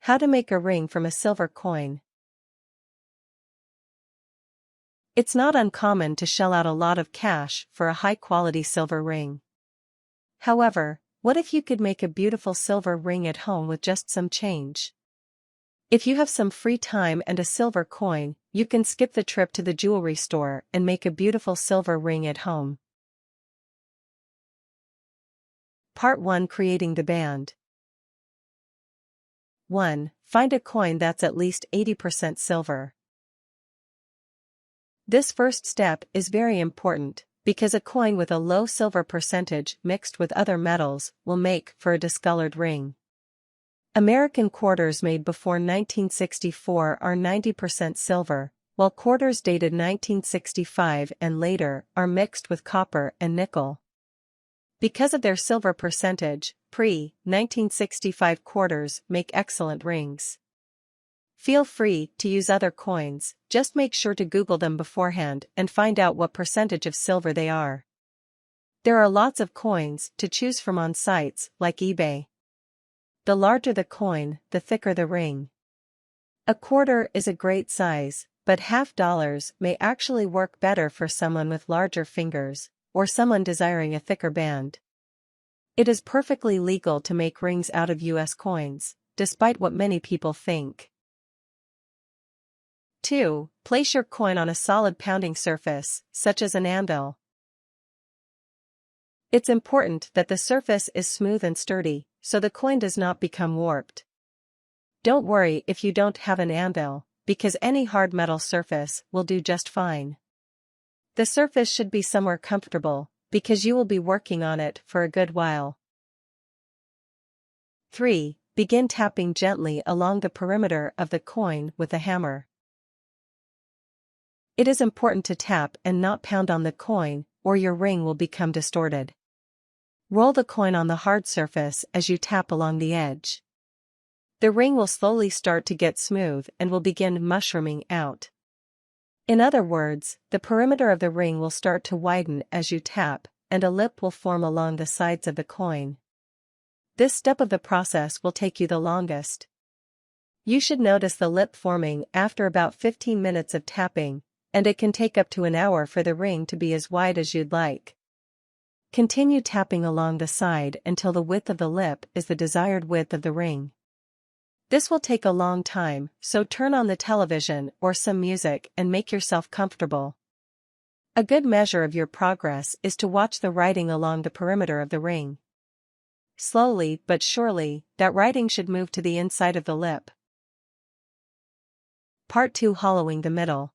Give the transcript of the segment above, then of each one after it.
How to make a ring from a silver coin. It's not uncommon to shell out a lot of cash for a high-quality silver ring. However, what if you could make a beautiful silver ring at home with just some change? If you have some free time and a silver coin, you can skip the trip to the jewelry store and make a beautiful silver ring at home. Part 1: Creating the band. 1. Find a coin that's at least 80% silver. This first step is very important, because a coin with a low silver percentage mixed with other metals will make for a discolored ring. American quarters made before 1964 are 90% silver, while quarters dated 1965 and later are mixed with copper and nickel. Because of their silver percentage, pre-1965 quarters make excellent rings. Feel free to use other coins, just make sure to Google them beforehand and find out what percentage of silver they are. There are lots of coins to choose from on sites like eBay. The larger the coin, the thicker the ring. A quarter is a great size, but $half may actually work better for someone with larger fingers, or someone desiring a thicker band. It is perfectly legal to make rings out of US coins, despite what many people think. 2. Place your coin on a solid pounding surface, such as an anvil. It's important that the surface is smooth and sturdy, so the coin does not become warped. Don't worry if you don't have an anvil, because any hard metal surface will do just fine. The surface should be somewhere comfortable, because you will be working on it for a good while. 3. Begin tapping gently along the perimeter of the coin with a hammer. It is important to tap and not pound on the coin, or your ring will become distorted. Roll the coin on the hard surface as you tap along the edge. The ring will slowly start to get smooth and will begin mushrooming out. In other words, the perimeter of the ring will start to widen as you tap, and a lip will form along the sides of the coin. This step of the process will take you the longest. You should notice the lip forming after about 15 minutes of tapping, and it can take up to an hour for the ring to be as wide as you'd like. Continue tapping along the side until the width of the lip is the desired width of the ring. This will take a long time, so turn on the television or some music and make yourself comfortable. A good measure of your progress is to watch the writing along the perimeter of the ring. Slowly but surely, that writing should move to the inside of the lip. Part 2: Hollowing the middle.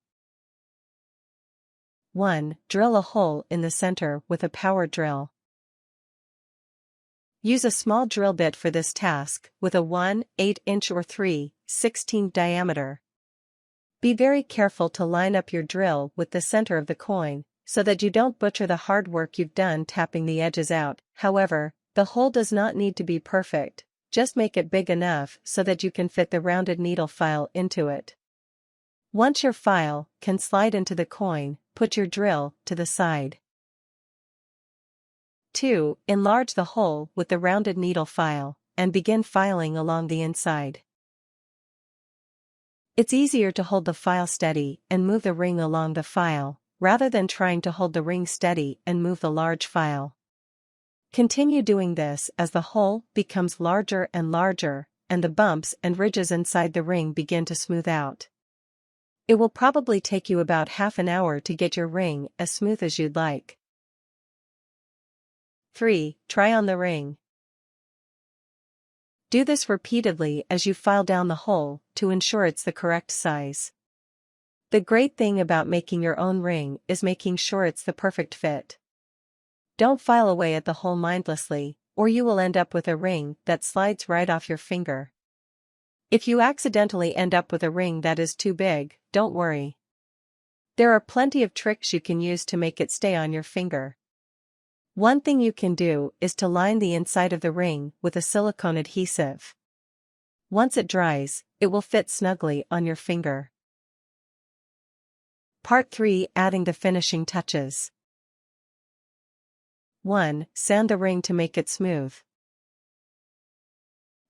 1. Drill a hole in the center with a power drill. Use a small drill bit for this task, with a 1/8 inch or 3/16 diameter. Be very careful to line up your drill with the center of the coin, so that you don't butcher the hard work you've done tapping the edges out. However, the hole does not need to be perfect, just make it big enough so that you can fit the rounded needle file into it. Once your file can slide into the coin, put your drill to the side. 2. Enlarge the hole with the rounded needle file, and begin filing along the inside. It's easier to hold the file steady and move the ring along the file, rather than trying to hold the ring steady and move the large file. Continue doing this as the hole becomes larger and larger, and the bumps and ridges inside the ring begin to smooth out. It will probably take you about half an hour to get your ring as smooth as you'd like. 3. Try on the ring. Do this repeatedly as you file down the hole to ensure it's the correct size. The great thing about making your own ring is making sure it's the perfect fit. Don't file away at the hole mindlessly, or you will end up with a ring that slides right off your finger. If you accidentally end up with a ring that is too big, don't worry. There are plenty of tricks you can use to make it stay on your finger. One thing you can do is to line the inside of the ring with a silicone adhesive. Once it dries, it will fit snugly on your finger. Part 3: Adding the finishing touches. 1. Sand the ring to make it smooth.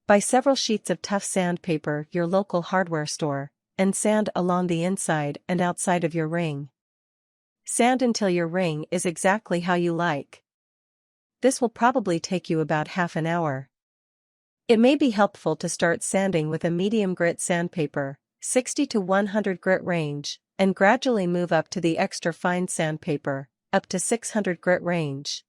Buy several sheets of tough sandpaper your local hardware store, and sand along the inside and outside of your ring. Sand until your ring is exactly how you like. This will probably take you about half an hour. It may be helpful to start sanding with a medium grit sandpaper, 60 to 100 grit range, and gradually move up to the extra fine sandpaper, up to 600 grit range.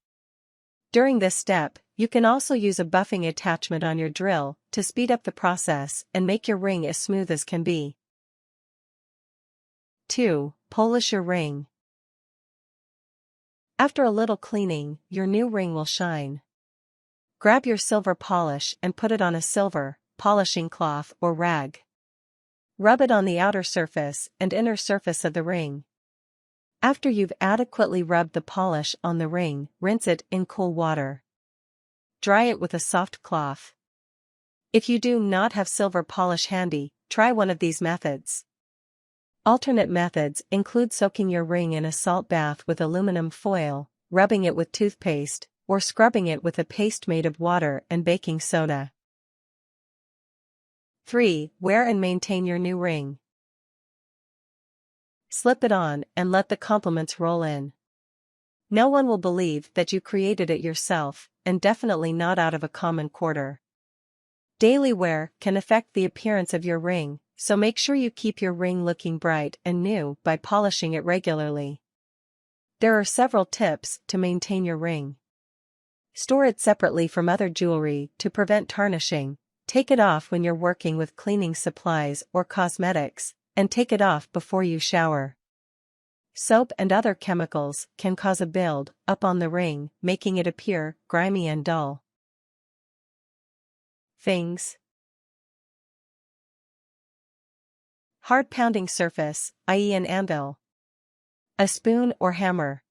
During this step, you can also use a buffing attachment on your drill to speed up the process and make your ring as smooth as can be. 2. Polish your ring. After a little cleaning, your new ring will shine. Grab your silver polish and put it on a silver polishing cloth or rag. Rub it on the outer surface and inner surface of the ring. After you've adequately rubbed the polish on the ring, rinse it in cool water. Dry it with a soft cloth. If you do not have silver polish handy, try one of these methods. Alternate methods include soaking your ring in a salt bath with aluminum foil, rubbing it with toothpaste, or scrubbing it with a paste made of water and baking soda. 3. Wear and maintain your new ring. Slip it on and let the compliments roll in. No one will believe that you created it yourself, and definitely not out of a common quarter. Daily wear can affect the appearance of your ring, so make sure you keep your ring looking bright and new by polishing it regularly. There are several tips to maintain your ring. Store it separately from other jewelry to prevent tarnishing. Take it off when you're working with cleaning supplies or cosmetics, and take it off before you shower. Soap and other chemicals can cause a build up on the ring, making it appear grimy and dull. Things. Hard pounding surface, i.e. an anvil. A spoon or hammer.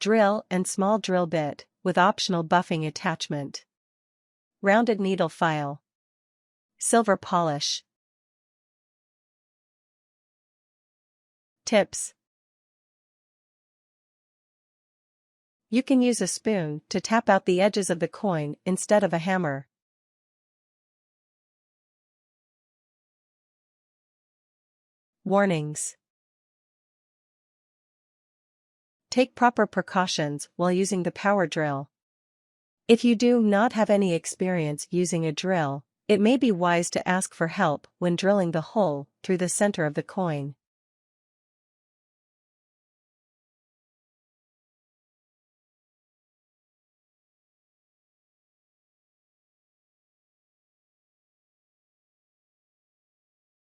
Drill and small drill bit, with optional buffing attachment. Rounded needle file. Silver polish. Tips. You can use a spoon to tap out the edges of the coin instead of a hammer. Warnings. Take proper precautions while using the power drill. If you do not have any experience using a drill, it may be wise to ask for help when drilling the hole through the center of the coin.